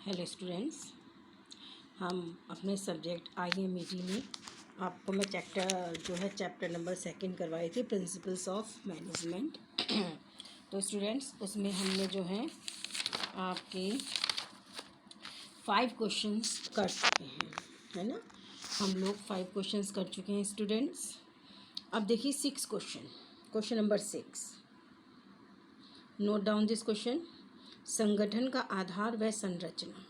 Hello students, हम अपने subject IMED में आपको मैं चैप्टर नंबर 2 करवाई थी, प्रिंसिपल्स ऑफ मैनेजमेंट। तो स्टूडेंट्स, उसमें हमने जो है आपके 5 क्वेश्चंस कर चुके हैं, है ना। हम लोग 5 क्वेश्चंस कर चुके हैं स्टूडेंट्स। अब देखिए 6 question number 6। Note down this question. संगठन का आधार व संरचना।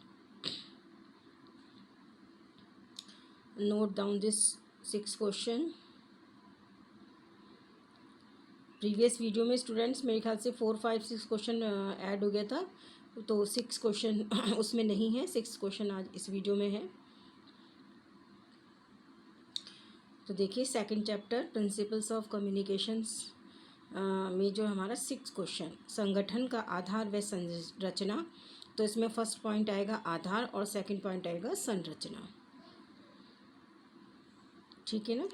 Note down this 6 question. Previous video में स्टूडेंट्स मेरे ख्याल से 4, 5, 6 क्वेश्चन ऐड हो गया था, तो 6 क्वेश्चन उसमें नहीं है, 6 क्वेश्चन आज इस वीडियो में है। तो देखिए second chapter principles of communications में जो हमारा 6 क्वेश्चन, संगठन का आधार व संरचना। तो इसमें फर्स्ट पॉइंट आएगा आधार और सेकंड पॉइंट आएगा संरचना। ठीक है ना।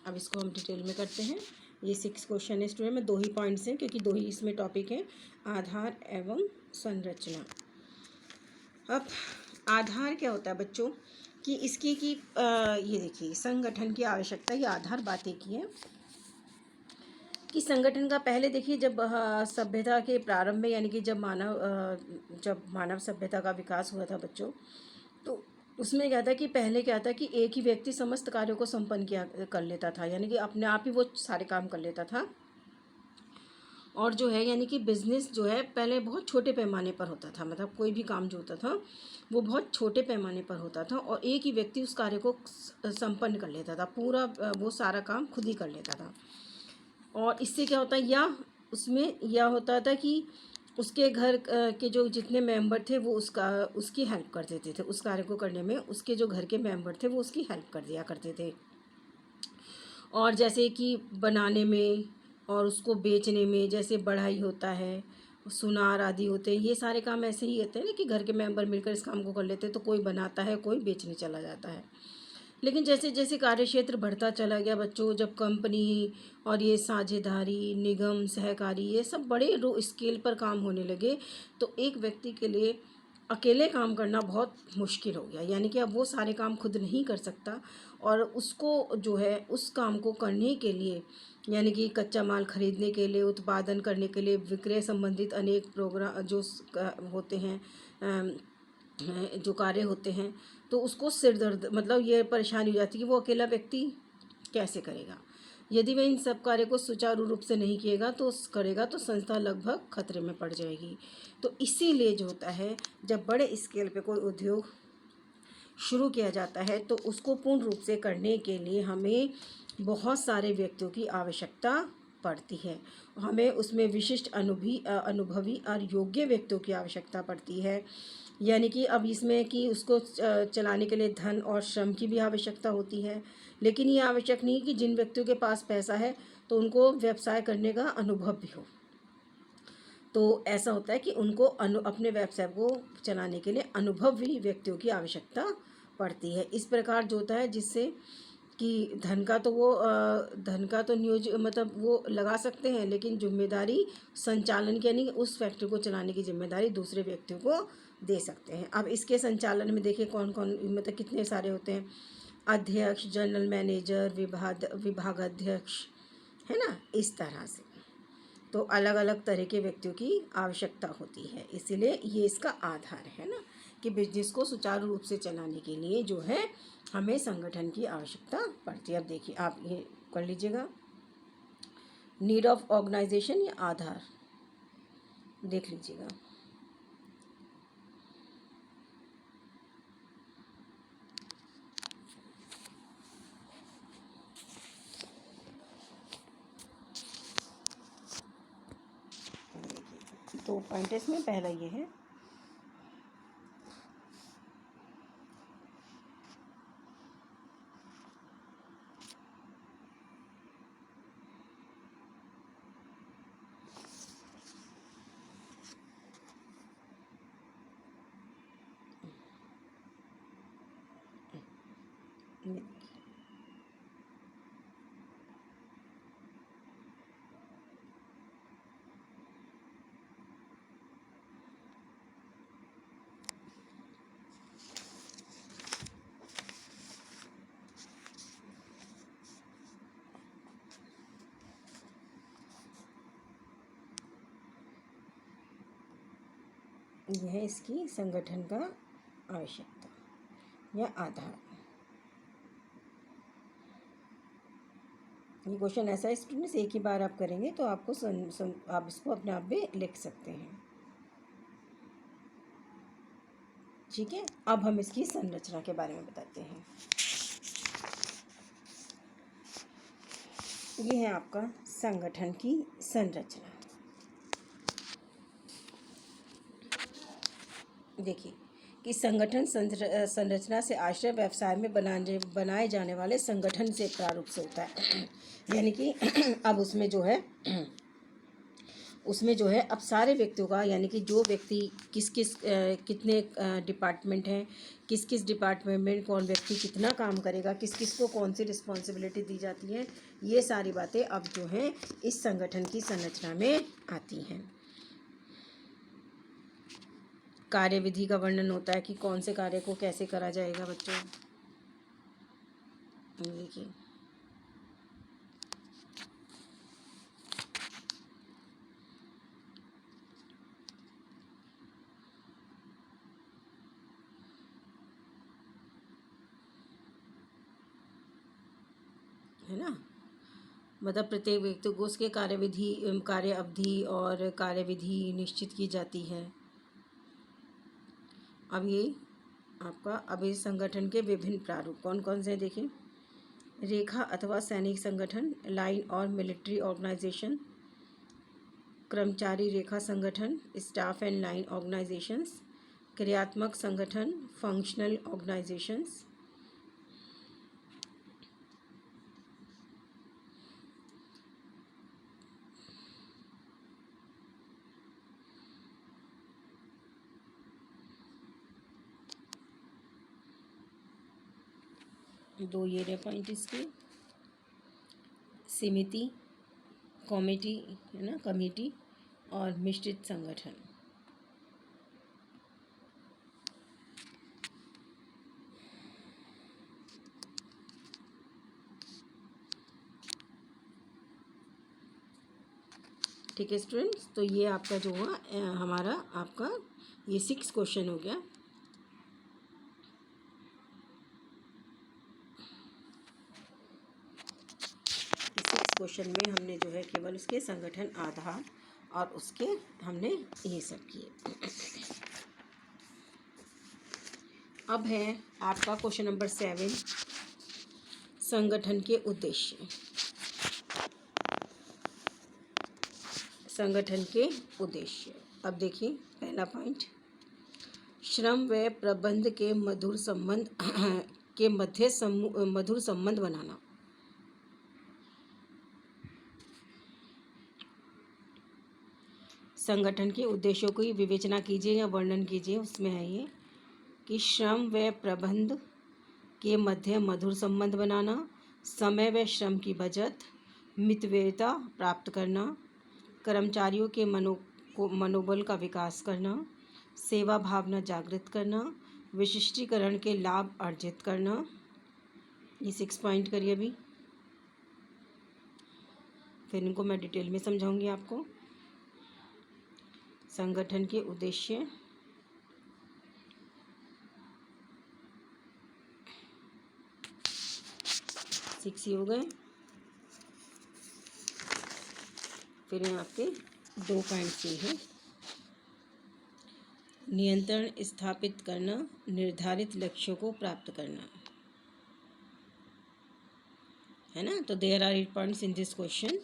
अब इसको हम डिटेल में करते हैं। ये 6 क्वेश्चन है स्टूडेंट में 2 ही पॉइंट्स हैं, क्योंकि 2 ही इसमें टॉपिक हैं, आधार एवं संरचना। अब आधार क्या होता है बच्चों कि इसकी ये देखिए संगठन की आवश्यकता, ये आधार बातें की है कि संगठन का पहले देखिए जब सभ्यता के प्रारंभ में, यानी कि जब मानव सभ्यता का विकास हुआ था बच्चों, तो उसमें क्या था कि पहले क्या था कि एक ही व्यक्ति समस्त कार्यों को संपन्न कर लेता था, यानी कि अपने आप ही वो सारे काम कर लेता था। और जो है यानी कि बिजनेस जो है पहले बहुत छोटे पैमाने पर होता था, मतलब कोई भी काम जो होता था वो बहुत छोटे पैमाने पर होता था और एक ही व्यक्ति उस कार्य को संपन्न कर लेता था, पूरा वो सारा काम खुद ही कर लेता था। और इससे क्या होता है, या उसमें यह होता था कि उसके घर के जो जितने मेंबर थे वो उसकी हेल्प कर देते थे, उस कार्य को करने में उसके जो घर के मेंबर थे वो उसकी हेल्प कर दिया करते थे। और जैसे कि बनाने में और उसको बेचने में, जैसे बढ़ाई होता है, सुनार आदि होते हैं, ये सारे काम ऐसे ही होते हैं ना कि घर के मेंबर मिलकर इस काम को कर लेते हैं। तो कोई बनाता है, कोई बेचने चला जाता है। लेकिन जैसे जैसे कार्यक्षेत्र बढ़ता चला गया बच्चों, जब कंपनी और ये साझेदारी, निगम, सहकारी, ये सब बड़े स्केल पर काम होने लगे, तो एक व्यक्ति के लिए अकेले काम करना बहुत मुश्किल हो गया। यानी कि अब वो सारे काम खुद नहीं कर सकता और उसको जो है उस काम को करने के लिए, यानी कि कच्चा माल खरीदने के लिए, उत्पादन करने के लिए, विक्रय संबंधित अनेक प्रोग्राम जो होते हैं, जो कार्य होते हैं, तो उसको सिर दर्द, मतलब ये परेशानी हो जाती है कि वो अकेला व्यक्ति कैसे करेगा। यदि वह इन सब कार्य को सुचारू रूप से नहीं करेगा तो संस्था लगभग खतरे में पड़ जाएगी। तो इसीलिए जो होता है, जब बड़े स्केल पे कोई उद्योग शुरू किया जाता है तो उसको पूर्ण रूप से करने के लिए हमें बहुत सारे व्यक्तियों की आवश्यकता पड़ती है। हमें उसमें विशिष्ट अनुभवी और योग्य व्यक्तियों की आवश्यकता पड़ती है। यानी कि अब इसमें कि उसको चलाने के लिए धन और श्रम की भी आवश्यकता होती है, लेकिन ये आवश्यक नहीं कि जिन व्यक्तियों के पास पैसा है तो उनको व्यवसाय करने का अनुभव भी हो। तो ऐसा होता है कि उनको अपने व्यवसाय को चलाने के लिए अनुभवी व्यक्तियों की आवश्यकता पड़ती है। इस प्रकार जो होता है जिससे कि धन का तो नियोज मतलब वो लगा सकते हैं, लेकिन जिम्मेदारी संचालन की, यानी उस फैक्ट्री को चलाने की जिम्मेदारी दूसरे व्यक्तियों को दे सकते हैं। अब इसके संचालन में देखिए कौन कौन, मतलब कितने सारे होते हैं, अध्यक्ष, जनरल मैनेजर, विभागाध्यक्ष, है ना, इस तरह से। तो अलग अलग तरह के व्यक्तियों की आवश्यकता होती है, इसीलिए ये इसका आधार है ना, कि बिजनेस को सुचारू रूप से चलाने के लिए जो है हमें संगठन की आवश्यकता पड़ती है। अब देखिए आप ये कर लीजिएगा, नीड ऑफ ऑर्गेनाइजेशन या आधार देख लीजिएगा। तो पॉइंट इसमें पहला ये है, यह है इसकी संगठन का आवश्यकता या आधार। ये क्वेश्चन ऐसा है स्टूडेंट्स, एक ही बार आप करेंगे तो आपको आप इसको अपने आप भी लिख सकते हैं। ठीक है, अब हम इसकी संरचना के बारे में बताते हैं। ये है आपका संगठन की संरचना। देखिए कि संगठन संरचना से आश्रय व्यवसाय में बनाए जाने वाले संगठन से प्रारूप से होता है। यानी कि अब उसमें जो है अब सारे व्यक्तियों का, यानी कि जो व्यक्ति कितने डिपार्टमेंट हैं, किस किस डिपार्टमेंट में कौन व्यक्ति कितना काम करेगा, किस किस को कौन सी रिस्पॉन्सिबिलिटी दी जाती है, ये सारी बातें अब जो हैं इस संगठन की संरचना में आती हैं। कार्यविधि का वर्णन होता है कि कौन से कार्य को कैसे करा जाएगा बच्चों। देखिए है ना, मतलब प्रत्येक व्यक्ति को उसके कार्य अवधि और कार्यविधि निश्चित की जाती है। अब इस संगठन के विभिन्न प्रारूप कौन कौन से देखें। रेखा अथवा सैनिक संगठन, लाइन और मिलिट्री ऑर्गेनाइजेशन, कर्मचारी रेखा संगठन, स्टाफ एंड लाइन ऑर्गेनाइजेशंस, क्रियात्मक संगठन, फंक्शनल ऑर्गेनाइजेशंस। दो ये रहे पॉइंट इसके, समिति, कमेटी है ना, कमेटी और मिश्रित संगठन। ठीक है स्टूडेंट्स, तो ये आपका जो हुआ हमारा आपका ये 6 क्वेश्चन हो गया। क्वेश्चन में हमने जो है केवल उसके संगठन, आधार और उसके हमने ये सब किए। अब है आपका क्वेश्चन नंबर 7, संगठन के उद्देश्य। संगठन के उद्देश्य, अब देखिए पहला पॉइंट, श्रम व प्रबंध के मधुर संबंध बनाना। संगठन के उद्देश्यों की विवेचना कीजिए या वर्णन कीजिए। उसमें है ये कि श्रम व प्रबंध के मध्य मधुर संबंध बनाना, समय व श्रम की बचत, मितव्ययिता प्राप्त करना, कर्मचारियों के मनोबल का विकास करना, सेवा भावना जागृत करना, विशिष्टीकरण के लाभ अर्जित करना। ये 6 पॉइंट करिए अभी, फिर इनको मैं डिटेल में समझाऊंगी आपको। संगठन के उद्देश्य, सिक्स हो गए। फिर यहाँ पे 2 पॉइंट्स ये हैं, नियंत्रण स्थापित करना, निर्धारित लक्ष्यों को प्राप्त करना, है ना। तो there are 8 points in this question,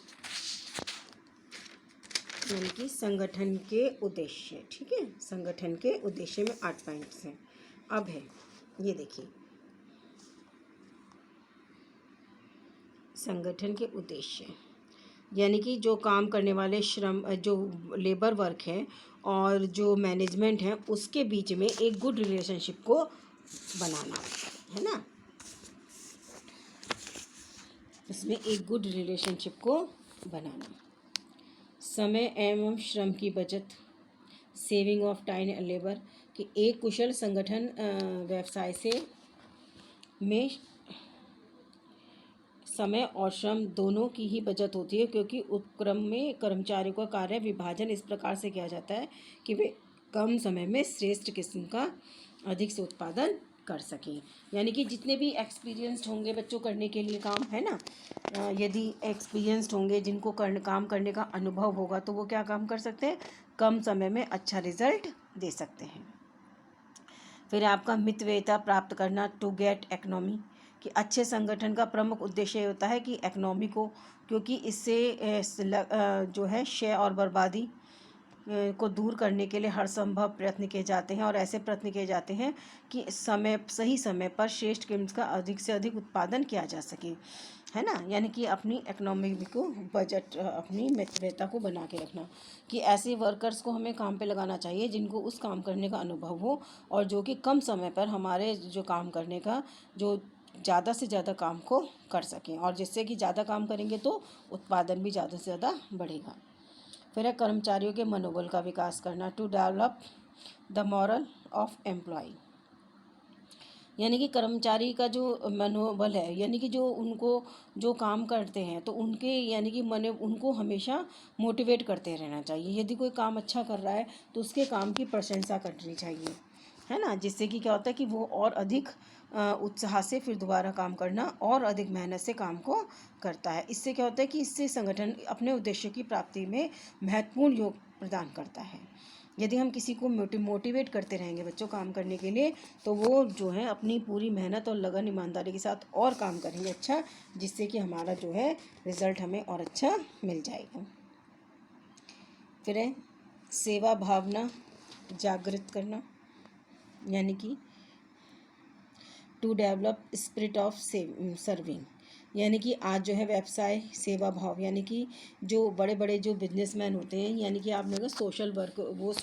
यानी कि संगठन के उद्देश्य। ठीक है, संगठन के उद्देश्य में 8 पॉइंट्स हैं। अब है ये देखिए, संगठन के उद्देश्य यानी कि जो काम करने वाले जो लेबर वर्क है और जो मैनेजमेंट है उसके बीच में एक गुड रिलेशनशिप को बनाना, है ना। इसमें एक गुड रिलेशनशिप को बनाना, समय एवं श्रम की बचत, saving of time and labour, कि एक कुशल संगठन व्यवसाय से में समय और श्रम दोनों की ही बचत होती है, क्योंकि उपक्रम में कर्मचारियों का कार्य विभाजन इस प्रकार से किया जाता है कि वे कम समय में श्रेष्ठ किस्म का अधिक से उत्पादन कर सकें। यानी कि जितने भी एक्सपीरियंस्ड होंगे बच्चों करने के लिए काम, है ना, यदि एक्सपीरियंस्ड होंगे, जिनको काम करने का अनुभव होगा, तो वो क्या काम कर सकते हैं, कम समय में अच्छा रिजल्ट दे सकते हैं। फिर आपका मितव्ययिता प्राप्त करना, टू गेट इकोनॉमी, कि अच्छे संगठन का प्रमुख उद्देश्य ये होता है कि इकोनॉमी को, क्योंकि इससे जो है क्षय और बर्बादी को दूर करने के लिए हर संभव प्रयत्न किए जाते हैं, और ऐसे प्रयत्न किए जाते हैं कि सही समय पर श्रेष्ठ किस्म का अधिक से अधिक उत्पादन किया जा सके, है ना। यानी कि अपनी इकोनॉमी को, बजट, अपनी मितव्ययिता को बना के रखना, कि ऐसे वर्कर्स को हमें काम पे लगाना चाहिए जिनको उस काम करने का अनुभव हो, और जो कि कम समय पर हमारे जो काम करने का, जो ज़्यादा से ज़्यादा काम को कर सकें, और जिससे कि ज़्यादा काम करेंगे तो उत्पादन भी ज़्यादा से ज़्यादा बढ़ेगा। फिर है कर्मचारियों के मनोबल का विकास करना, to develop the moral of employ, यानी कि कर्मचारी का जो मनोबल है, यानी कि जो उनको जो काम करते हैं तो उनके, यानी कि उनको हमेशा मोटिवेट करते रहना चाहिए। यदि कोई काम अच्छा कर रहा है तो उसके काम की प्रशंसा करनी चाहिए, है ना, जिससे कि क्या होता है कि वो और अधिक उत्साह से फिर दोबारा काम करना और अधिक मेहनत से काम को करता है। इससे क्या होता है कि इससे संगठन अपने उद्देश्य की प्राप्ति में महत्वपूर्ण योग प्रदान करता है। यदि हम किसी को मोटिवेट करते रहेंगे बच्चों काम करने के लिए, तो वो जो है अपनी पूरी मेहनत और लगन ईमानदारी के साथ और काम करेंगे अच्छा, जिससे कि हमारा जो है रिज़ल्ट हमें और अच्छा मिल जाएगा। फिर है सेवा भावना जागृत करना, यानी कि to develop spirit of serving, यानी कि आज जो है व्यवसाय सेवा भाव, यानी कि जो बड़े बड़े जो बिजनेसमैन होते हैं, यानी कि आपने अगर सोशल वर्क, वो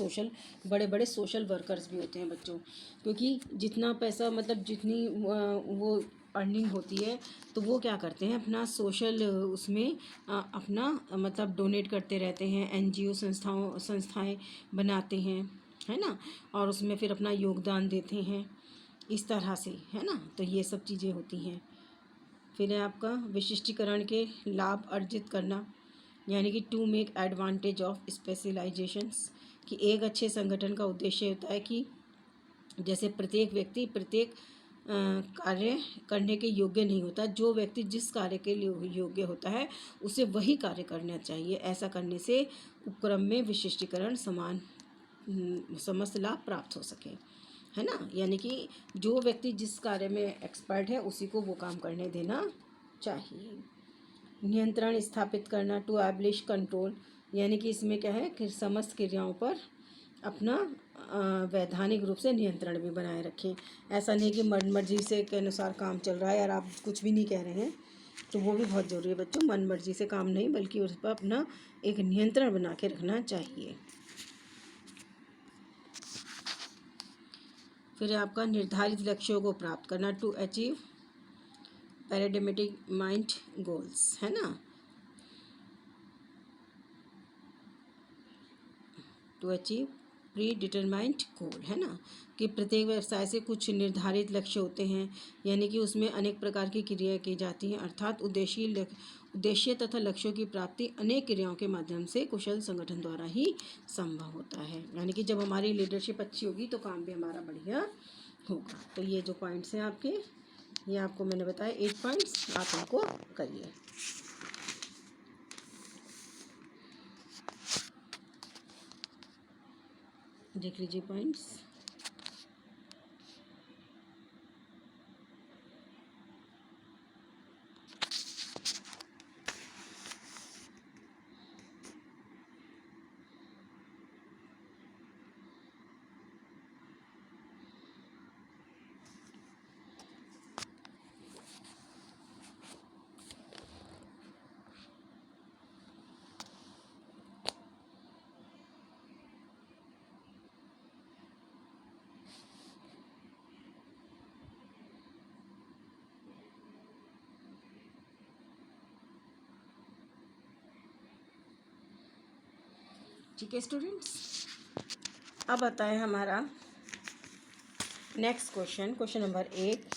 बड़े बड़े सोशल वर्कर्स भी होते हैं बच्चों, क्योंकि जितना पैसा, मतलब जितनी वो अर्निंग होती है, तो वो क्या करते हैं अपना सोशल उसमें अपना मतलब डोनेट करते रहते हैं, एनजीओ संस्थाएं बनाते हैं, है ना, और उसमें फिर अपना योगदान देते हैं, इस तरह से, है ना। तो ये सब चीज़ें होती हैं। फिर है आपका विशिष्टीकरण के लाभ अर्जित करना, यानी कि to make advantage of specializations, कि एक अच्छे संगठन का उद्देश्य होता है कि जैसे प्रत्येक व्यक्ति प्रत्येक कार्य करने के योग्य नहीं होता, जो व्यक्ति जिस कार्य के लिए योग्य होता है उसे वही कार्य करना चाहिए। ऐसा करने से उपक्रम में विशिष्टीकरण समान समस्त लाभ प्राप्त हो सके, है ना। यानी कि जो व्यक्ति जिस कार्य में एक्सपर्ट है उसी को वो काम करने देना चाहिए। नियंत्रण स्थापित करना, टू एब्लिश कंट्रोल, यानी कि इसमें क्या है कि समस्त क्रियाओं पर अपना वैधानिक रूप से नियंत्रण भी बनाए रखें। ऐसा नहीं कि मनमर्जी से के अनुसार काम चल रहा है और आप कुछ भी नहीं कह रहे हैं, तो वो भी बहुत ज़रूरी है बच्चों। मनमर्जी से काम नहीं, बल्कि उस पर अपना एक नियंत्रण बना के रखना चाहिए। फिर आपका निर्धारित लक्ष्यों को प्राप्त करना, टू अचीव पैराडिमेटिक माइंड गोल्स, है ना, टू अचीव प्री डिटरमाइंड गोल, है ना, कि प्रत्येक व्यवसाय से कुछ निर्धारित लक्ष्य होते हैं, यानी कि उसमें अनेक प्रकार की क्रियाएं की जाती हैं, अर्थात उद्देश्य तथा लक्ष्यों की प्राप्ति अनेक क्रियाओं के माध्यम से कुशल संगठन द्वारा ही संभव होता है। यानी कि जब हमारी लीडरशिप अच्छी होगी तो काम भी हमारा बढ़िया होगा। तो ये जो पॉइंट्स हैं आपके, ये आपको मैंने बताया 8 पॉइंट्स, आप इनको करिए। देख लीजिए पॉइंट्स। ठीक है स्टूडेंट्स, अब आता है हमारा नेक्स्ट क्वेश्चन नंबर 8।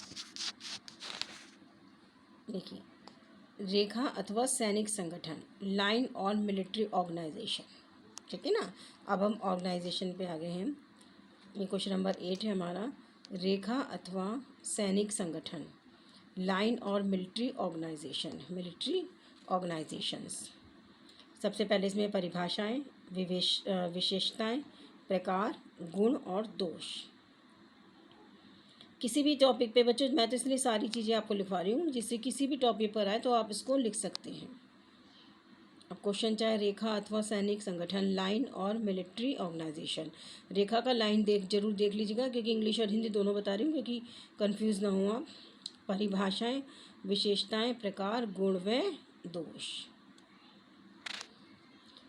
देखिए, रेखा अथवा सैनिक संगठन, लाइन और मिलिट्री ऑर्गेनाइजेशन, ठीक है ना। अब हम ऑर्गेनाइजेशन पे आ गए हैं। ये क्वेश्चन नंबर 8 है हमारा। रेखा अथवा सैनिक संगठन, लाइन और मिलिट्री ऑर्गेनाइजेशंस। सबसे पहले इसमें परिभाषाएं, विशेषताएं, प्रकार, गुण और दोष। किसी भी टॉपिक पे बच्चों, मैं तो इसलिए सारी चीज़ें आपको लिखवा रही हूँ जिससे किसी भी टॉपिक पर आए तो आप इसको लिख सकते हैं। अब क्वेश्चन चाहे रेखा अथवा सैनिक संगठन, लाइन और मिलिट्री ऑर्गेनाइजेशन। रेखा का लाइन जरूर देख लीजिएगा, क्योंकि इंग्लिश और हिंदी दोनों बता रही हूँ, क्योंकि कंफ्यूज ना हो आप। परिभाषाएं, विशेषताएं, प्रकार, गुण व दोष।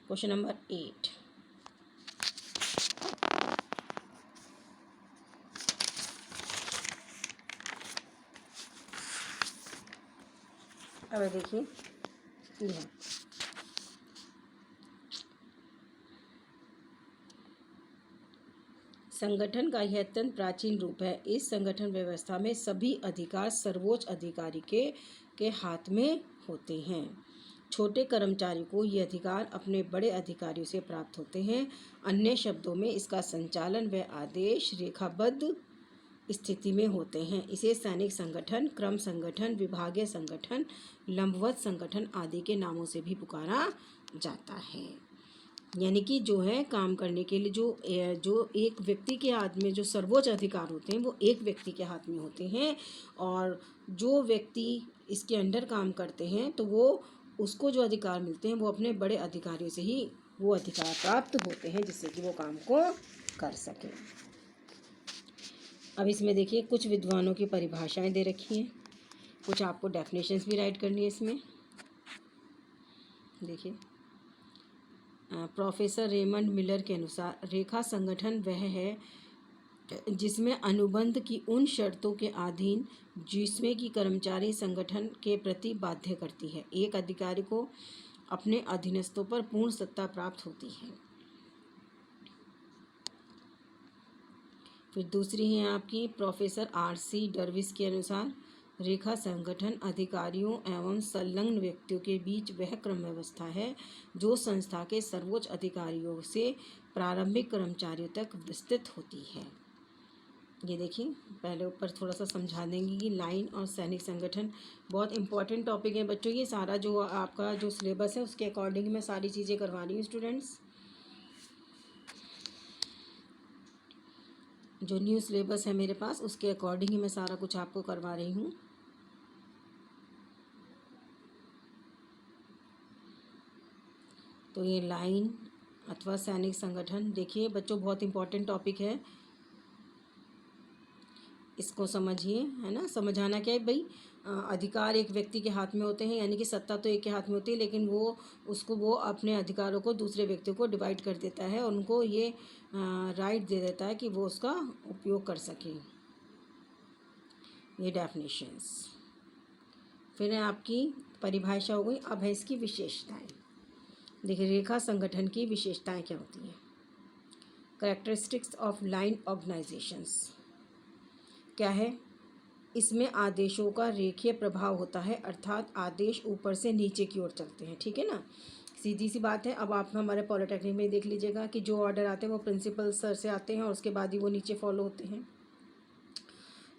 Question number 8। अब देखिए, यह संगठन का यह अत्यंत प्राचीन रूप है। इस संगठन व्यवस्था में सभी अधिकार सर्वोच्च अधिकारी के हाथ में होते हैं। छोटे कर्मचारी को ये अधिकार अपने बड़े अधिकारियों से प्राप्त होते हैं। अन्य शब्दों में इसका संचालन व आदेश रेखाबद्ध स्थिति में होते हैं। इसे सैनिक संगठन, क्रम संगठन, विभागीय संगठन, लंबवत संगठन आदि के नामों से भी पुकारा जाता है। यानी कि जो है काम करने के लिए जो एक व्यक्ति के हाथ में जो सर्वोच्च अधिकार होते हैं वो एक व्यक्ति के हाथ में होते हैं, और जो व्यक्ति इसके अंडर काम करते हैं तो वो उसको जो अधिकार मिलते हैं वो अपने बड़े अधिकारियों से ही वो अधिकार प्राप्त होते हैं, जिससे कि वो काम को कर सके। अब इसमें देखिए कुछ विद्वानों की परिभाषाएं दे रखी हैं, कुछ आपको डेफिनेशंस भी राइट करनी है इसमें। देखिए, प्रोफेसर रेमंड मिलर के अनुसार रेखा संगठन वह है जिसमें अनुबंध की उन शर्तों के अधीन जिसमें कि कर्मचारी संगठन के प्रति बाध्य करती है। एक अधिकारी को अपने अधीनस्थों पर पूर्ण सत्ता प्राप्त होती है। फिर दूसरी है आपकी प्रोफेसर R.C. डर्विस के अनुसार रेखा संगठन अधिकारियों एवं संलग्न व्यक्तियों के बीच वह क्रम व्यवस्था है जो संस्था के सर्वोच्च अधिकारियों से प्रारंभिक कर्मचारियों तक विस्तृत होती है। ये देखिए, पहले ऊपर थोड़ा सा समझा देंगे कि लाइन और सैनिक संगठन बहुत इंपॉर्टेंट टॉपिक है बच्चों। ये सारा जो आपका जो सिलेबस है उसके अकॉर्डिंग मैं सारी चीज़ें करवा रही हूँ स्टूडेंट्स। जो न्यू सिलेबस है मेरे पास उसके अकॉर्डिंग ही मैं सारा कुछ आपको करवा रही हूँ। तो ये लाइन अथवा सैनिक संगठन देखिए बच्चों बहुत इंपॉर्टेंट टॉपिक है, इसको समझिए, है ना। समझाना क्या है भाई, अधिकार एक व्यक्ति के हाथ में होते हैं, यानी कि सत्ता तो एक के हाथ में होती है, लेकिन वो अपने अधिकारों को दूसरे व्यक्तियों को डिवाइड कर देता है और उनको ये राइट दे देता है कि वो उसका उपयोग कर सकें। ये डेफिनेशंस। फिर है आपकी परिभाषा हो गई। अब है इसकी विशेषताएं। देखिए, रेखा संगठन की विशेषताएं क्या होती हैं। कैरेक्टरिस्टिक्स ऑफ लाइन ऑर्गेनाइजेशंस क्या है, इसमें आदेशों का रेखीय प्रभाव होता है, अर्थात आदेश ऊपर से नीचे की ओर चलते हैं, ठीक है ना। सीधी सी बात है। अब आप हमारे पॉलिटेक्निक में देख लीजिएगा कि जो ऑर्डर आते हैं वो प्रिंसिपल सर से आते हैं और उसके बाद ही वो नीचे फॉलो होते हैं।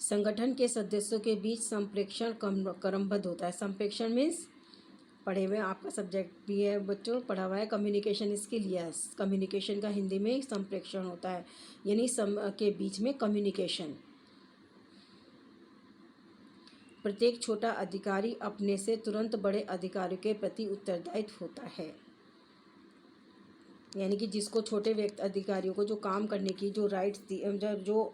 संगठन के सदस्यों के बीच संप्रेषण क्रमबद्ध होता है। संप्रेषण मीन्स पढ़े हुए, आपका सब्जेक्ट भी है बच्चों, पढ़ा हुआ है कम्युनिकेशन इसके लिए। कम्युनिकेशन का हिंदी में संप्रेषण होता है, यानी के बीच में कम्युनिकेशन। प्रत्येक छोटा अधिकारी अपने से तुरंत बड़े अधिकारियों के प्रति उत्तरदायित्व होता है, यानी कि जिसको छोटे अधिकारियों को जो काम करने की जो राइट्स दी, जो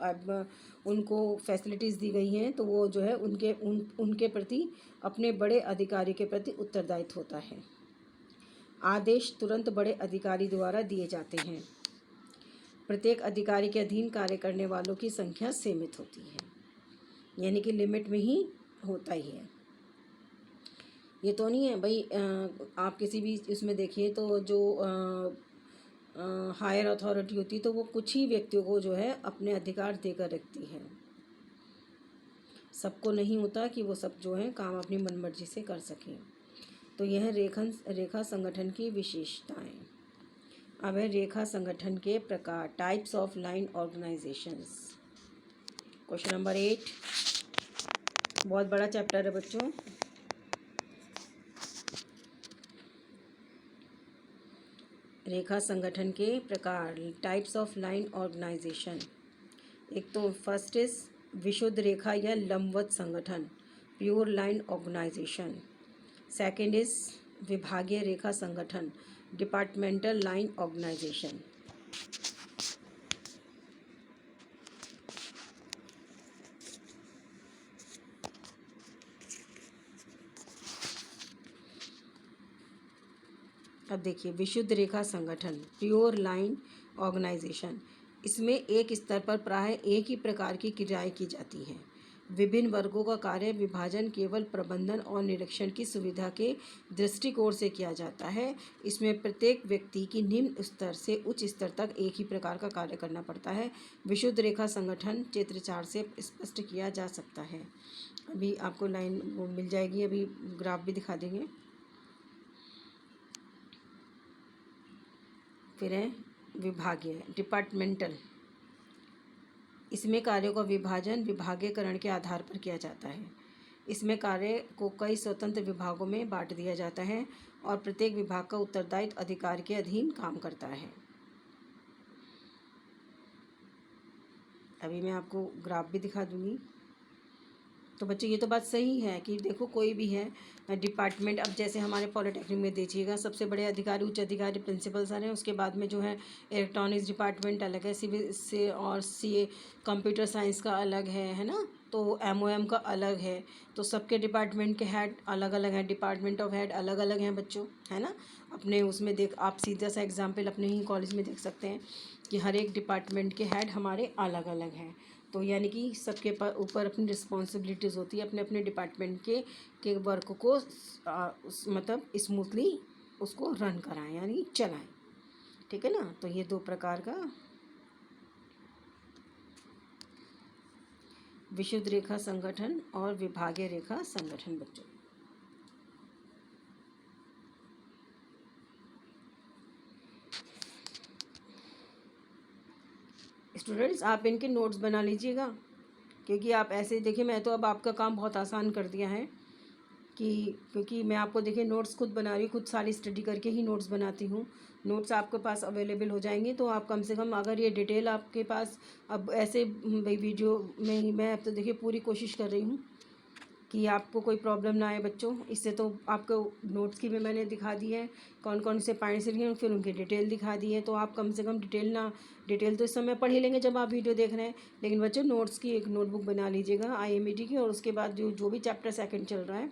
उनको फैसिलिटीज़ दी गई हैं, तो वो जो है उनके प्रति अपने बड़े अधिकारी के प्रति उत्तरदायित्व होता है। आदेश तुरंत बड़े अधिकारी द्वारा दिए जाते हैं। प्रत्येक अधिकारी के अधीन कार्य करने वालों की संख्या सीमित होती है, यानी कि लिमिट में ही होता ही है। ये तो नहीं है भाई, आप किसी भी इसमें देखिए तो जो हायर अथॉरिटी होती है तो वो कुछ ही व्यक्तियों को जो है अपने अधिकार देकर रखती है, सबको नहीं होता कि वो सब जो है काम अपनी मनमर्जी से कर सकें। तो यह रेखा संगठन की विशेषताएं। अब है रेखा संगठन के प्रकार, types of line organisations. Question number 8, बहुत बड़ा चैप्टर है बच्चों। रेखा संगठन के प्रकार, टाइप्स ऑफ लाइन ऑर्गेनाइजेशन। एक तो फर्स्ट इज विशुद्ध रेखा या लंबवत संगठन, pure line organization. Second is विभागीय रेखा संगठन, डिपार्टमेंटल लाइन ऑर्गेनाइजेशन। अब देखिए, विशुद्ध रेखा संगठन, प्योर लाइन ऑर्गेनाइजेशन, इसमें एक स्तर पर प्राय एक ही प्रकार की क्रियाएं की जाती हैं। विभिन्न वर्गों का कार्य विभाजन केवल प्रबंधन और निरीक्षण की सुविधा के दृष्टिकोण से किया जाता है। इसमें प्रत्येक व्यक्ति की निम्न स्तर से उच्च स्तर तक एक ही प्रकार का कार्य करना पड़ता है। विशुद्ध रेखा संगठन चित्र 4 से स्पष्ट किया जा सकता है। अभी आपको लाइन वो मिल जाएगी, अभी ग्राफ भी दिखा देंगे। फिर है विभागीय, डिपार्टमेंटल, इसमें कार्यों का विभाजन विभागीयकरण के आधार पर किया जाता है। इसमें कार्य को कई स्वतंत्र विभागों में बांट दिया जाता है और प्रत्येक विभाग का उत्तरदायित्व अधिकार के अधीन काम करता है। अभी मैं आपको ग्राफ भी दिखा दूंगी। तो बच्चों ये तो बात सही है कि देखो कोई भी है डिपार्टमेंट, अब जैसे हमारे पॉलिटेक्निक में देखिएगा सबसे बड़े अधिकारी उच्च अधिकारी प्रिंसिपल सर हैं। उसके बाद में जो है इलेक्ट्रॉनिक्स डिपार्टमेंट अलग है, सिविल से और सीए कंप्यूटर साइंस का अलग है ना, तो एमओएम का अलग है। तो सबके डिपार्टमेंट के हेड अलग अलग हैं, डिपार्टमेंट ऑफ हेड अलग अलग हैं बच्चों, है ना। अपने उसमें देख, आप सीधा सा एग्जाम्पल अपने ही कॉलेज में देख सकते हैं कि हर एक डिपार्टमेंट के हेड हमारे अलग अलग हैं। तो यानी कि सबके ऊपर अपनी रिस्पॉन्सिबिलिटीज़ होती है अपने अपने डिपार्टमेंट के वर्क को मतलब स्मूथली उसको रन कराएं यानी चलाएं, ठीक है ना। तो ये दो प्रकार का विशुद्ध रेखा संगठन और विभागीय रेखा संगठन बच्चों। स्टूडेंट्स आप इनके नोट्स बना लीजिएगा, क्योंकि आप ऐसे देखिए, मैं तो अब आपका काम बहुत आसान कर दिया है क्योंकि मैं आपको देखिए नोट्स खुद बना रही हूँ, खुद सारी स्टडी करके ही नोट्स बनाती हूँ। नोट्स आपके पास अवेलेबल हो जाएंगे, तो आप कम से कम अगर ये डिटेल आपके पास अब ऐसे भाई वीडियो में ही मैं अब तो देखिए पूरी कोशिश कर रही हूँ कि आपको कोई प्रॉब्लम ना आए बच्चों। इससे तो आपको नोट्स की भी मैंने दिखा दी है कौन कौन से पॉइंट्स लिखे, फिर उनकी डिटेल दिखा दी है। तो आप कम से कम डिटेल तो इस समय पढ़ ही लेंगे जब आप वीडियो देख रहे हैं, लेकिन बच्चों नोट्स की एक नोटबुक बना लीजिएगा IMET की, और उसके बाद जो भी चैप्टर सेकंड चल रहा है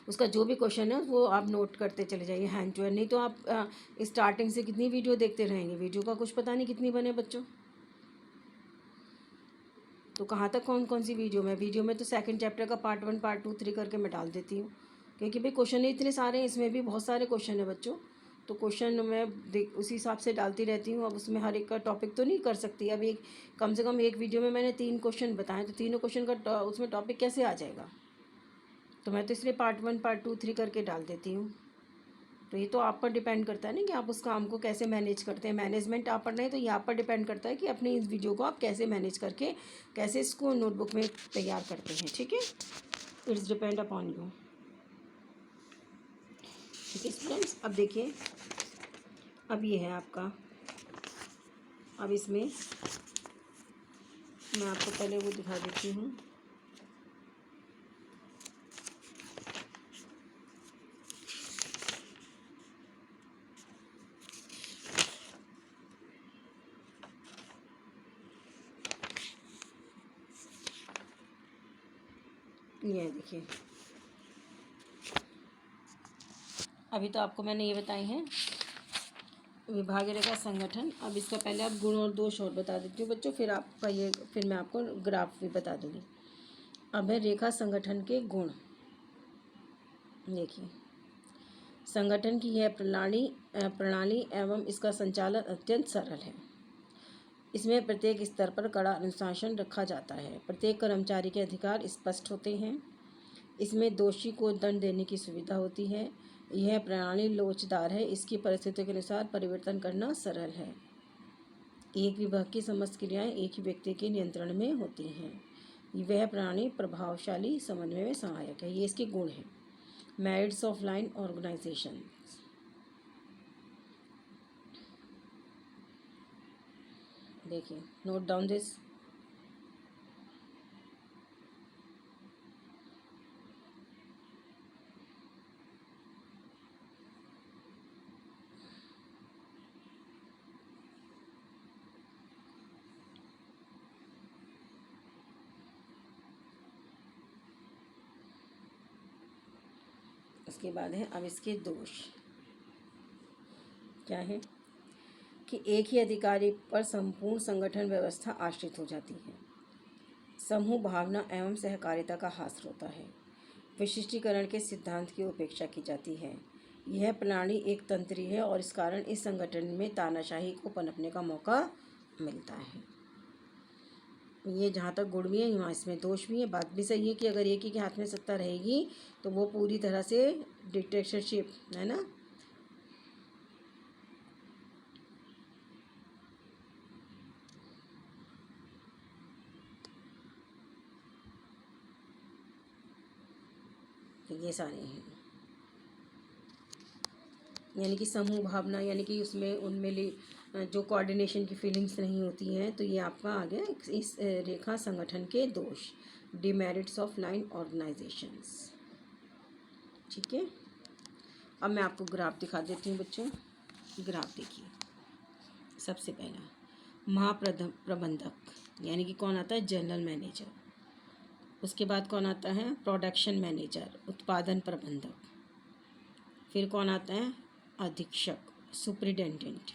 उसका जो भी क्वेश्चन है वो आप नोट करते चले जाइए हैंड टू हैंड। नहीं तो आप स्टार्टिंग से कितनी वीडियो देखते रहेंगे, वीडियो का कुछ पता नहीं कितनी बने बच्चों। तो कहाँ तक कौन कौन सी वीडियो में तो सेकंड चैप्टर का पार्ट 1 पार्ट 2 3 करके मैं डाल देती हूँ, क्योंकि भाई क्वेश्चन इतने सारे हैं, इसमें भी बहुत सारे क्वेश्चन है बच्चों। तो क्वेश्चन मैं उसी हिसाब से डालती रहती हूँ। अब उसमें हर एक का टॉपिक तो नहीं कर सकती। अब एक कम से कम एक वीडियो में मैंने 3 क्वेश्चन बताए, तो तीनों क्वेश्चन का उसमें टॉपिक कैसे आ जाएगा। तो मैं तो इसलिए पार्ट 1 पार्ट 2 3 करके डाल देती हूँ। तो ये तो आप पर डिपेंड करता है ना कि आप उस काम को कैसे मैनेज करते हैं। मैनेजमेंट आप पर नहीं, तो ये आप पर डिपेंड करता है कि अपने इस वीडियो को आप कैसे मैनेज करके कैसे इसको नोटबुक में तैयार करते हैं, ठीक है। इट्स डिपेंड अपॉन यू, ठीक है स्टूडेंट्स। अब देखिए, अब ये है आपका, अब इसमें मैं आपको पहले वो दिखा देती हूँ। ये देखिए, अभी तो आपको मैंने ये बताई हैं विभागीय रेखा संगठन। अब इसका पहले आप गुण और दोष और बता देती हूँ बच्चों, फिर आपका ये फिर मैं आपको ग्राफ भी बता दूँगी। अब है रेखा संगठन के गुण। देखिए, संगठन की यह प्रणाली एवं इसका संचालन अत्यंत सरल है। इसमें प्रत्येक स्तर पर कड़ा अनुशासन रखा जाता है। प्रत्येक कर्मचारी के अधिकार स्पष्ट होते हैं। इसमें दोषी को दंड देने की सुविधा होती है। यह प्रणाली लोचदार है, इसकी परिस्थितियों के अनुसार परिवर्तन करना सरल है। एक विभाग की समस्त क्रियाएं एक ही व्यक्ति के नियंत्रण में होती हैं। वह प्रणाली प्रभावशाली समन्वय में सहायक है। ये इसके गुण हैं। मेरिट्स ऑफ लाइन ऑर्गेनाइजेशन, देखिए, नोट डाउन दिस। उसके बाद है अब इसके दोष क्या है कि एक ही अधिकारी पर संपूर्ण संगठन व्यवस्था आश्रित हो जाती है। समूह भावना एवं सहकारिता का ह्रास होता है। विशिष्टीकरण के सिद्धांत की उपेक्षा की जाती है। यह प्रणाली एक तंत्री है और इस कारण इस संगठन में तानाशाही को पनपने का मौका मिलता है। ये जहाँ तक गुण भी है वहाँ इसमें दोष भी है। बात भी सही है कि अगर एक ही के हाथ में सत्ता रहेगी तो वो पूरी तरह से डिक्टेटरशिप है ना। तो ये सारे हैं, यानी कि समूह भावना, यानी कि उसमें उनमें जो कोऑर्डिनेशन की फीलिंग्स नहीं होती हैं। तो ये आपका आ गया इस रेखा संगठन के दोष, डिमेरिट्स ऑफ लाइन ऑर्गेनाइजेशंस। ठीक है, अब मैं आपको ग्राफ दिखा देती हूँ बच्चों। ग्राफ देखिए, सबसे पहला महाप्रबंधक यानी कि कौन आता है, जनरल मैनेजर। उसके बाद कौन आता है, प्रोडक्शन मैनेजर, उत्पादन प्रबंधक। फिर कौन आता है, अधीक्षक, सुपरिटेंडेंट।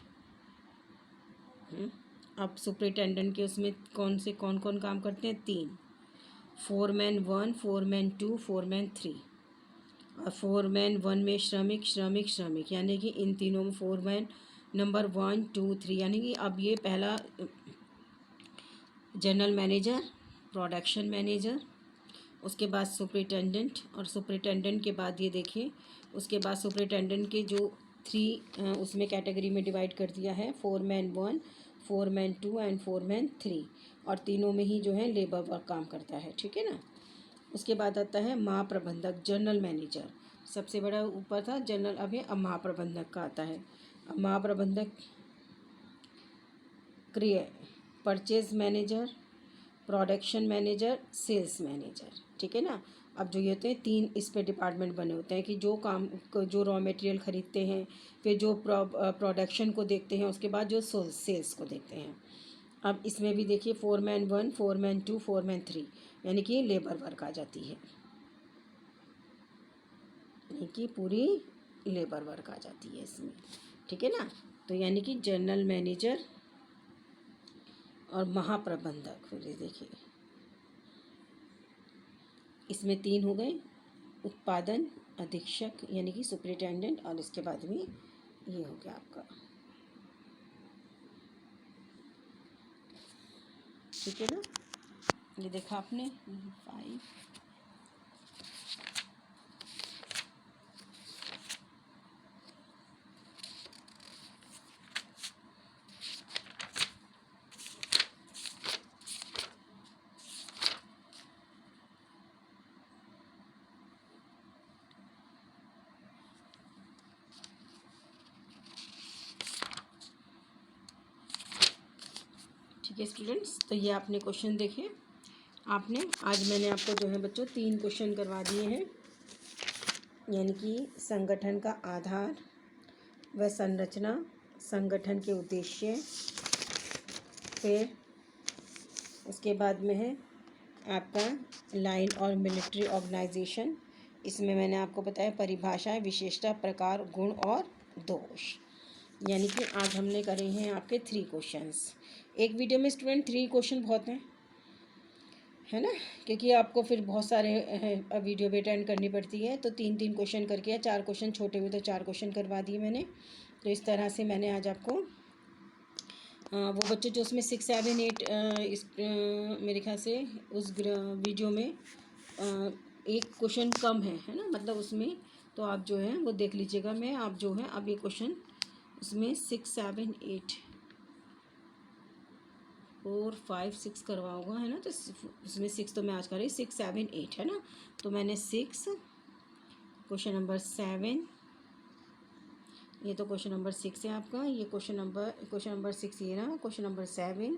अब सुपरिटेंडेंट के उसमें कौन कौन काम करते हैं, 3, फोरमैन 1, फोरमैन 2, फोरमैन 3। और फोरमैन 1 में श्रमिक, यानी कि इन तीनों में फोरमैन नंबर 1, 2, 3, यानी कि अब ये पहला जनरल मैनेजर, प्रोडक्शन मैनेजर, उसके बाद सुपरिटेंडेंट, और सुपरिटेंडेंट के बाद ये देखिए उसके बाद सुपरिटेंडेंट के जो 3 उसमें कैटेगरी में डिवाइड कर दिया है, फोरमैन 1, फोरमैन 2 एंड फोरमैन 3। और तीनों में ही जो है लेबर वर्क काम करता है। ठीक है ना। उसके बाद आता है महाप्रबंधक, जनरल मैनेजर, सबसे बड़ा ऊपर था जनरल, अब महाप्रबंधक का आता है। अब महाप्रबंधक क्रिया, purchase manager, production manager, sales manager. ठीक है ना। अब जो ये होते हैं 3 इस पे डिपार्टमेंट बने होते हैं कि जो रॉ मटेरियल ख़रीदते हैं, फिर जो प्रोडक्शन को देखते हैं, उसके बाद जो सेल्स को देखते हैं। अब इसमें भी देखिए फोरमैन 1, फोरमैन 2, फोरमैन 3, यानी कि लेबर वर्क आ जाती है, यानी कि पूरी लेबर वर्क आ जाती है इसमें। ठीक है ना। तो यानी कि जनरल मैनेजर और महाप्रबंधक, फिर देखिए इसमें 3 हो गए, उत्पादन, अधीक्षक यानी कि सुपरिटेंडेंट, और इसके बाद में ये हो गया आपका। ठीक है ना। ये देखा आपने 5। ठीक है स्टूडेंट्स, तो ये आपने क्वेश्चन देखे। आपने आज मैंने आपको जो है बच्चों 3 क्वेश्चन करवा दिए हैं, यानी कि संगठन का आधार व संरचना, संगठन के उद्देश्य, फिर उसके बाद में है आपका लाइन और मिलिट्री ऑर्गेनाइजेशन। इसमें मैंने आपको बताया परिभाषाएं, विशेषता, प्रकार, गुण और दोष। यानी कि आज हमने करे हैं आपके 3 क्वेश्चंस। एक वीडियो में स्टूडेंट 3 क्वेश्चन बहुत हैं, है ना, क्योंकि आपको फिर बहुत सारे वीडियो भी अटेंड करनी पड़ती है। तो 3-3 क्वेश्चन करके, या 4 क्वेश्चन छोटे हुए तो 4 क्वेश्चन करवा दिए मैंने। तो इस तरह से मैंने आज आपको वो बच्चे जो उसमें 6, 7, 8 इस मेरे ख्याल से उस वीडियो में एक क्वेश्चन कम है ना, मतलब उसमें तो आप जो है वो देख लीजिएगा। मैं आप जो है अब ये क्वेश्चन इसमें 6, 7, 8, 4, 5, 6 करवा होगा है ना। तो इसमें 6 तो मैं आज कर रही 6, 7, 8 है ना। तो मैंने 6, क्वेश्चन नंबर 7, ये तो क्वेश्चन नंबर 6 है आपका। ये क्वेश्चन नंबर 6 ये ना, क्वेश्चन नंबर 7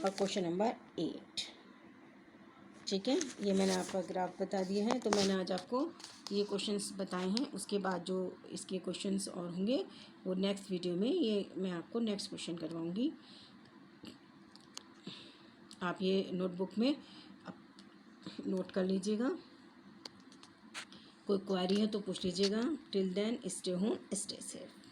और क्वेश्चन नंबर 8। ठीक है, ये मैंने आपका ग्राफ बता दिया है। तो मैंने आज आपको ये क्वेश्चंस बताए हैं। उसके बाद जो इसके क्वेश्चंस और होंगे वो नेक्स्ट वीडियो में ये मैं आपको नेक्स्ट क्वेश्चन करवाऊँगी। आप ये नोटबुक में नोट कर लीजिएगा। कोई क्वेरी है तो पूछ लीजिएगा। Till then stay home, stay safe.